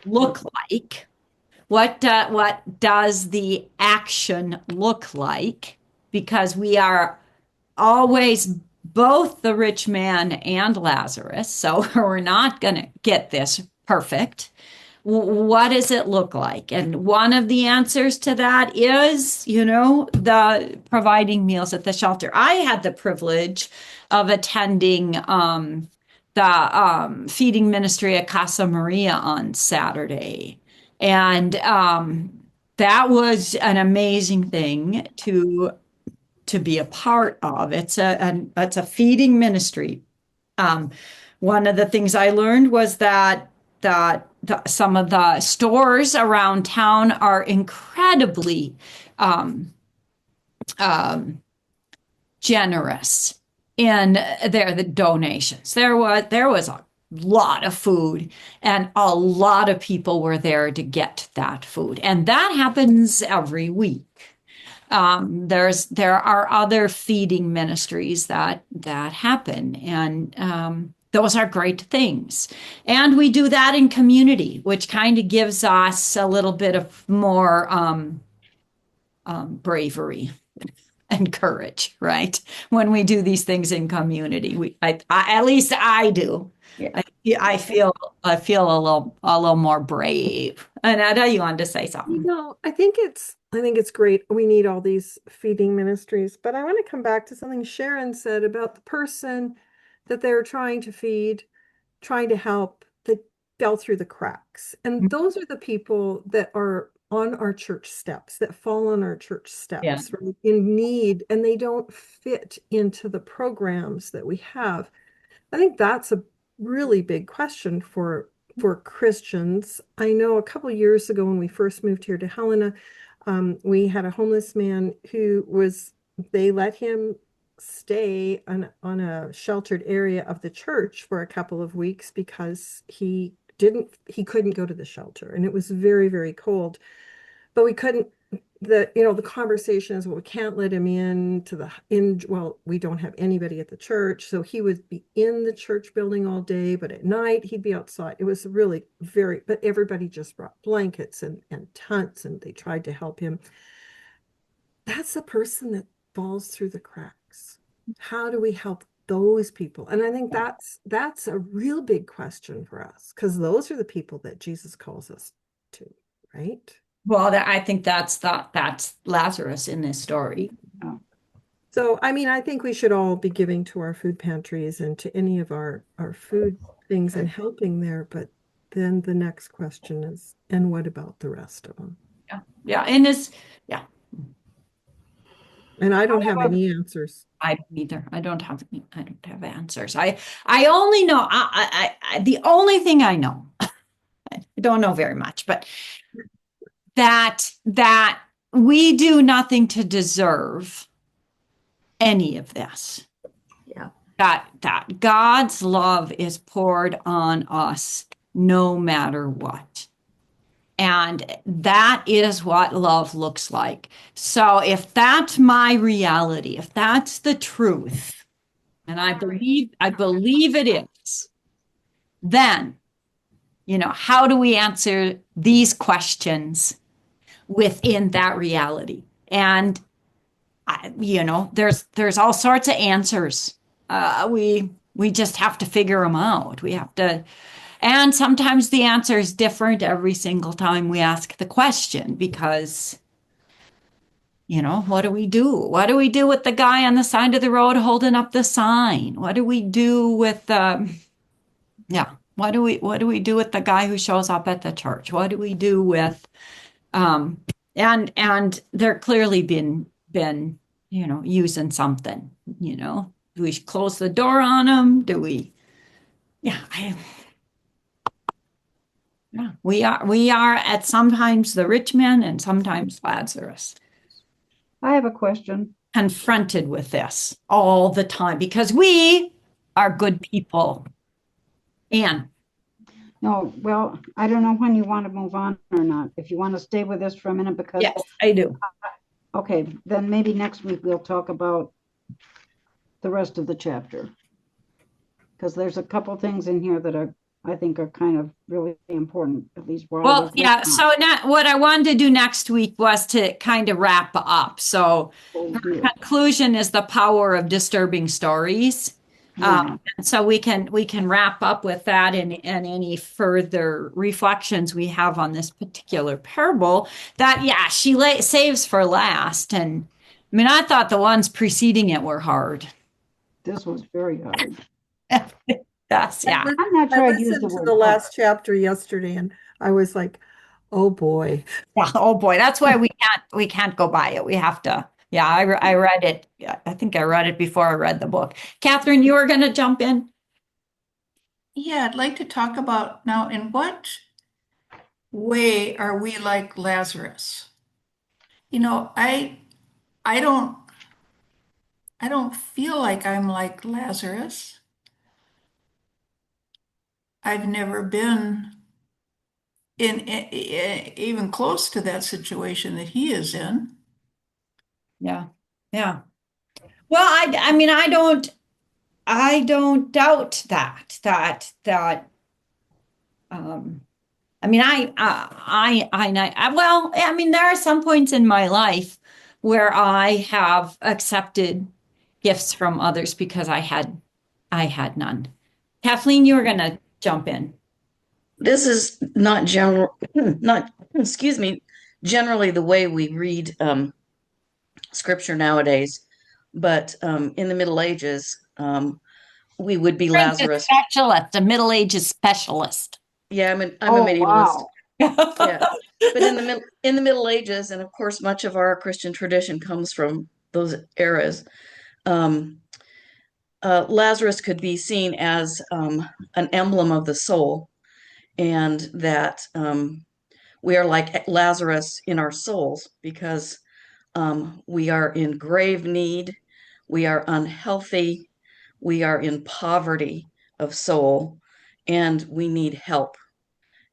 [SPEAKER 2] look like? What does the action look like? Because we are always both the rich man and Lazarus, so we're not going to get this perfect. What does it look like? And one of the answers to that is, the providing meals at the shelter. I had the privilege of attending the feeding ministry at Casa Maria on Saturday. And that was an amazing thing to be a part of. It's a feeding ministry. One of the things I learned was that some of the stores around town are incredibly generous in the donations. There was a lot of food, and a lot of people were there to get that food, and that happens every week. There are other feeding ministries that happen, and those are great things. And we do that in community, which kind of gives us a little bit of more bravery and courage, right? When we do these things in community, I at least I do.
[SPEAKER 8] Yeah.
[SPEAKER 2] I feel a little more brave. And Ada, you wanted to say something?
[SPEAKER 6] I think it's great. We need all these feeding ministries, but I want to come back to something Sharon said about the person that they're trying to feed, trying to help, that fell through the cracks. And those are the people that are on our church steps, that fall on our church steps, right, in need, and they don't fit into the programs that we have. I think that's a really big question for Christians. I know a couple of years ago when we first moved here to Helena, we had a homeless man they let him stay on a sheltered area of the church for a couple of weeks because he couldn't go to the shelter, and it was very, very cold. But we couldn't, the conversation is, well, we can't let him well, we don't have anybody at the church. So he would be in the church building all day, but at night he'd be outside. It was really but everybody just brought blankets and tents, and they tried to help him. That's the person that falls through the cracks. How do we help those people? And I think that's a real big question for us, because those are the people that Jesus calls us to, right?
[SPEAKER 2] Well, I think that's Lazarus in this story.
[SPEAKER 6] So, I mean, I think we should all be giving to our food pantries and to any of our food things and helping there. But then the next question is, and what about the rest of them?
[SPEAKER 2] Yeah. Yeah. And yeah.
[SPEAKER 6] And I don't have any answers.
[SPEAKER 2] I don't either. I don't have answers. I only know, the only thing I know, I don't know very much, but that we do nothing to deserve any of this. that God's love is poured on us no matter what. And that is what love looks like. So if that's my reality, if that's the truth, and I believe it is, then, how do we answer these questions within that reality? And there's all sorts of answers. We just have to figure them out. We have to, and sometimes the answer is different every single time we ask the question because, what do we do? What do we do with the guy on the side of the road holding up the sign? What do we do with yeah? What do we do with the guy who shows up at the church? What do we do with and they're clearly been using something, do we close the door on them? Do we yeah yeah, we are at sometimes the rich man and sometimes Lazarus
[SPEAKER 3] I have a question.
[SPEAKER 2] confronted with this all the time because we are good people. And
[SPEAKER 3] No, well, I don't know when you want to move on or not. If you want to stay with this for a minute, because,
[SPEAKER 2] yes, I do.
[SPEAKER 3] okay, then maybe next week we'll talk about the rest of the chapter. Because there's a couple things in here that I think are kind of really important, at least where I
[SPEAKER 2] Well,
[SPEAKER 3] was.
[SPEAKER 2] yeah. So what I wanted to do next week was to kind of wrap up. So
[SPEAKER 3] Oh,
[SPEAKER 2] her
[SPEAKER 3] dear.
[SPEAKER 2] conclusion is the power of disturbing stories.
[SPEAKER 3] Yeah.
[SPEAKER 2] And so we can wrap up with that and any further reflections we have on this particular parable that, yeah, she saves for last. And I mean, I thought the ones preceding it were hard.
[SPEAKER 3] This was very hard.
[SPEAKER 2] Yes, yeah.
[SPEAKER 3] I'm not sure
[SPEAKER 6] I
[SPEAKER 3] I'd use
[SPEAKER 6] listened
[SPEAKER 3] the
[SPEAKER 6] to
[SPEAKER 3] word
[SPEAKER 6] the
[SPEAKER 3] hard.
[SPEAKER 6] last chapter yesterday and I was like, oh boy.
[SPEAKER 2] Yeah, oh boy, that's why we can't go by it. We have to. Yeah, I read it. I think I read it before I read the book. Catherine, you were going to jump in.
[SPEAKER 5] Yeah, I'd like to talk about now, in what way are we like Lazarus? I don't feel like I'm like Lazarus. I've never been even close to that situation that he is in.
[SPEAKER 2] Yeah, yeah. Well, I mean, I don't doubt that. Um, I mean, well, I mean, there are some points in my life where I have accepted gifts from others because I had none. Kathleen, you were going to jump in.
[SPEAKER 4] This is not general, not, excuse me, generally the way we read scripture nowadays, but in the Middle Ages, we would be Lazarus.
[SPEAKER 2] A Middle Ages specialist.
[SPEAKER 4] Yeah, I'm a
[SPEAKER 3] Oh,
[SPEAKER 4] medievalist.
[SPEAKER 3] wow.
[SPEAKER 4] Yeah, but in the Middle Ages, and of course, much of our Christian tradition comes from those eras. Um, Lazarus could be seen as an emblem of the soul, and that we are like Lazarus in our souls because we are in grave need, we are unhealthy, we are in poverty of soul, and we need help.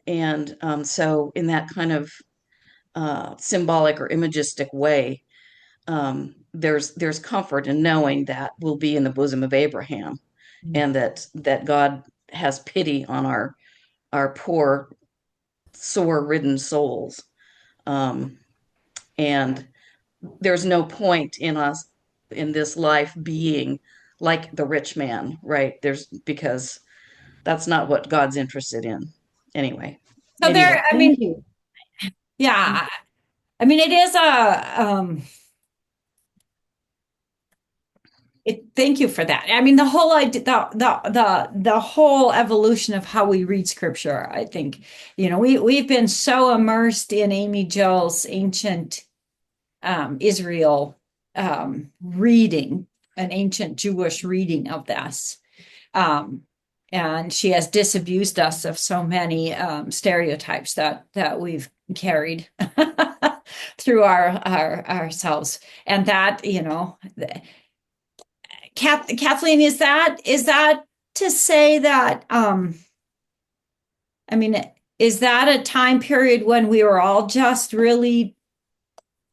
[SPEAKER 4] And so, in that kind of symbolic or imagistic way, there's comfort in knowing that we'll be in the bosom of Abraham, and that God has pity on our poor, sore-ridden souls. And there's no point in us in this life being like the rich man, right? Because that's not what God's interested in. Anyway,
[SPEAKER 2] So
[SPEAKER 4] medieval.
[SPEAKER 2] I mean,
[SPEAKER 3] Thank you.
[SPEAKER 2] yeah, I mean, it is thank you for that. I mean, the whole idea, the whole evolution of how we read scripture, I think, we've been so immersed in Amy Jill's ancient Israel reading, an ancient Jewish reading of this. And she has disabused us of so many stereotypes that we've carried through ourselves. And that, Kathleen, is that to say that, I mean, is that a time period when we were all just really,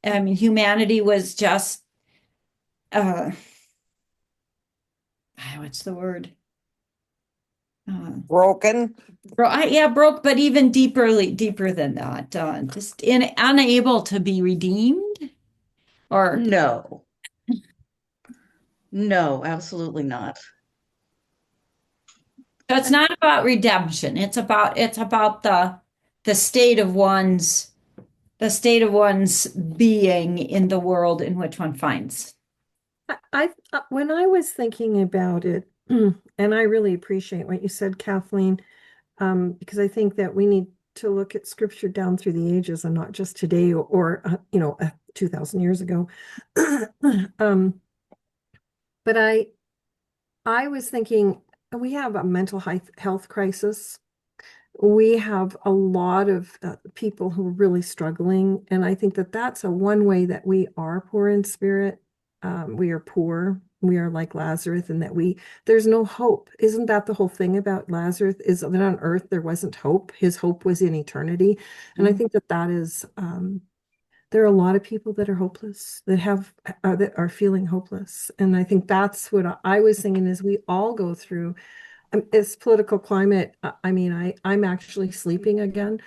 [SPEAKER 2] I mean, humanity was just, what's the word?
[SPEAKER 7] Broken.
[SPEAKER 2] Yeah, broke, but even deeper than that, just unable to be redeemed, or
[SPEAKER 4] No, no, absolutely not.
[SPEAKER 2] so it's not about redemption. It's about the state of one's being in the world in which one finds.
[SPEAKER 6] When I was thinking about it, and I really appreciate what you said, Kathleen, because I think that we need to look at scripture down through the ages and not just today or 2,000 years ago. But I was thinking we have a mental health crisis. We have a lot of people who are really struggling, and I think that that's a one way that we are poor in spirit. We are poor. We are like Lazarus, and that there's no hope. Isn't that the whole thing about Lazarus? Is that on earth there wasn't hope? His hope was in eternity, and I think that is. There are a lot of people that are hopeless, that are feeling hopeless, and I think that's what I was thinking. Is we all go through this political climate. I mean, I'm actually sleeping again,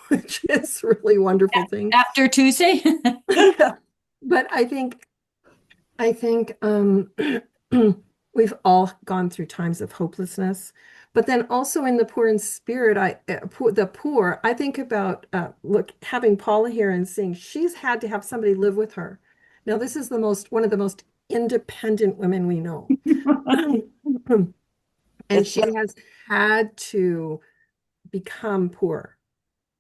[SPEAKER 6] which is a really wonderful thing.
[SPEAKER 2] After Tuesday?
[SPEAKER 6] Yeah. But I think we've all gone through times of hopelessness. But then also in the poor in spirit, the poor, I think about having Paula here and seeing she's had to have somebody live with her. Now, this is one of the most independent women we know. And she has had to become poor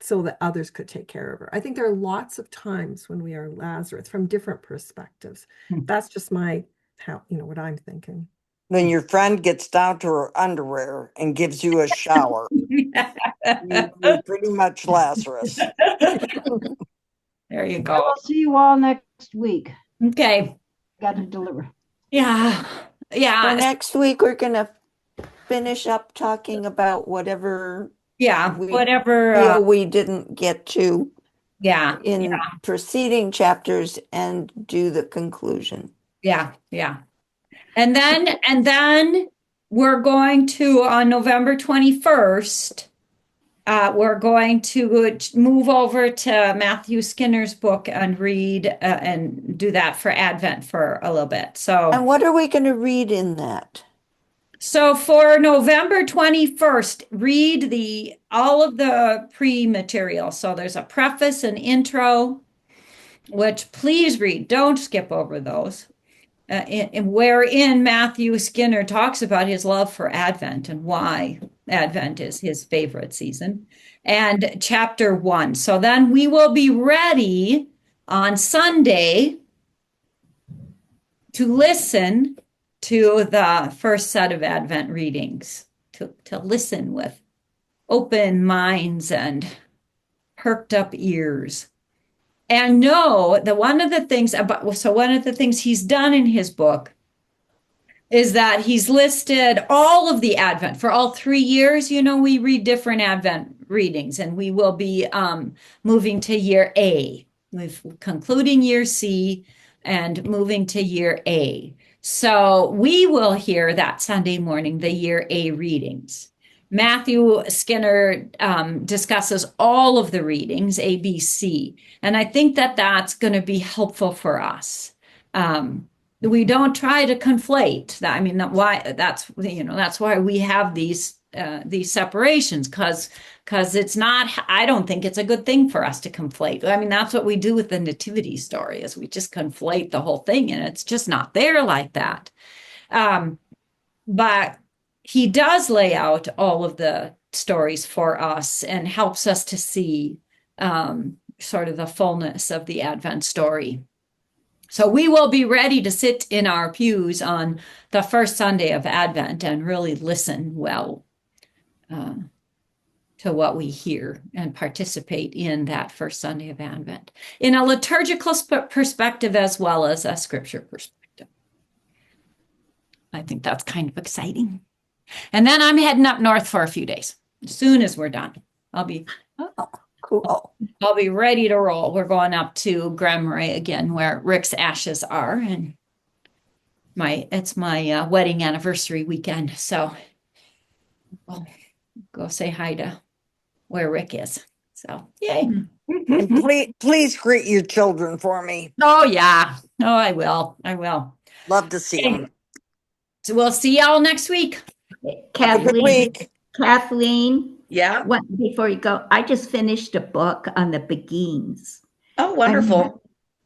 [SPEAKER 6] so that others could take care of her. I think there are lots of times when we are Lazarus from different perspectives. That's just what I'm thinking.
[SPEAKER 7] When your friend gets down to her underwear and gives you a shower, you're pretty much Lazarus.
[SPEAKER 2] There you
[SPEAKER 3] I
[SPEAKER 2] go.
[SPEAKER 3] will see you all next week.
[SPEAKER 2] Okay.
[SPEAKER 3] Got to deliver.
[SPEAKER 2] Yeah.
[SPEAKER 1] So
[SPEAKER 2] Yeah.
[SPEAKER 1] next week, we're going to finish up talking about whatever
[SPEAKER 2] Yeah.
[SPEAKER 1] we
[SPEAKER 2] Whatever.
[SPEAKER 1] feel we didn't get to
[SPEAKER 2] Yeah.
[SPEAKER 1] in preceding chapters and do the conclusion.
[SPEAKER 2] Yeah. Yeah. And then we're going to, on November 21st, we're going to move over to Matthew Skinner's book and read and do that for Advent for a little bit.
[SPEAKER 1] And what are we going to read in that?
[SPEAKER 2] So for November 21st, read all of the pre-material. So there's a preface and intro, which please read. Don't skip over those. Wherein Matthew Skinner talks about his love for Advent and why Advent is his favorite season, and chapter 1. So then we will be ready on Sunday to listen to the first set of Advent readings, to listen with open minds and perked up ears. And know that one of the things he's done in his book is that he's listed all of the Advent for all 3 years. We read different Advent readings, and we will be moving to year A. We're concluding year C and moving to year A. So we will hear that Sunday morning the year A readings. Matthew Skinner discusses all of the readings, A, B, C, and I think that that's going to be helpful for us. We don't try to conflate that. I mean, that's why we have these separations, because it's not. I don't think it's a good thing for us to conflate. I mean, that's what we do with the nativity story, is we just conflate the whole thing, and it's just not there like that. But he does lay out all of the stories for us and helps us to see sort of the fullness of the Advent story. So we will be ready to sit in our pews on the first Sunday of Advent and really listen well to what we hear and participate in that first Sunday of Advent in a liturgical perspective as well as a scripture perspective. I think that's kind of exciting. And then I'm heading up north for a few days. As soon as we're done, I'll be
[SPEAKER 1] Cool.
[SPEAKER 2] ready to roll. We're going up to Grand Marais again, where Rick's ashes are, and it's my wedding anniversary weekend. So we'll go say hi to where Rick is. So yay.
[SPEAKER 7] And please greet your children for me.
[SPEAKER 2] Oh yeah. Oh, I will.
[SPEAKER 7] Love to see them.
[SPEAKER 2] So we'll see y'all next week.
[SPEAKER 7] Have a good week.
[SPEAKER 8] Kathleen,
[SPEAKER 4] Yeah.
[SPEAKER 8] before you go, I just finished a book on the Beguines.
[SPEAKER 4] Oh, wonderful.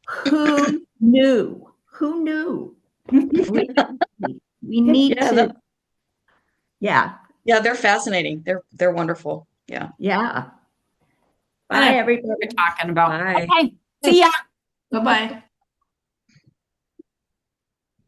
[SPEAKER 8] Who knew? Who knew? We need
[SPEAKER 4] Yeah,
[SPEAKER 8] to. Yeah.
[SPEAKER 4] Yeah, they're fascinating. They're wonderful. Yeah.
[SPEAKER 8] Yeah.
[SPEAKER 2] Bye,
[SPEAKER 8] Bye, everybody.
[SPEAKER 2] we're talking about.
[SPEAKER 6] Bye.
[SPEAKER 2] Okay. See ya.
[SPEAKER 5] Bye-bye.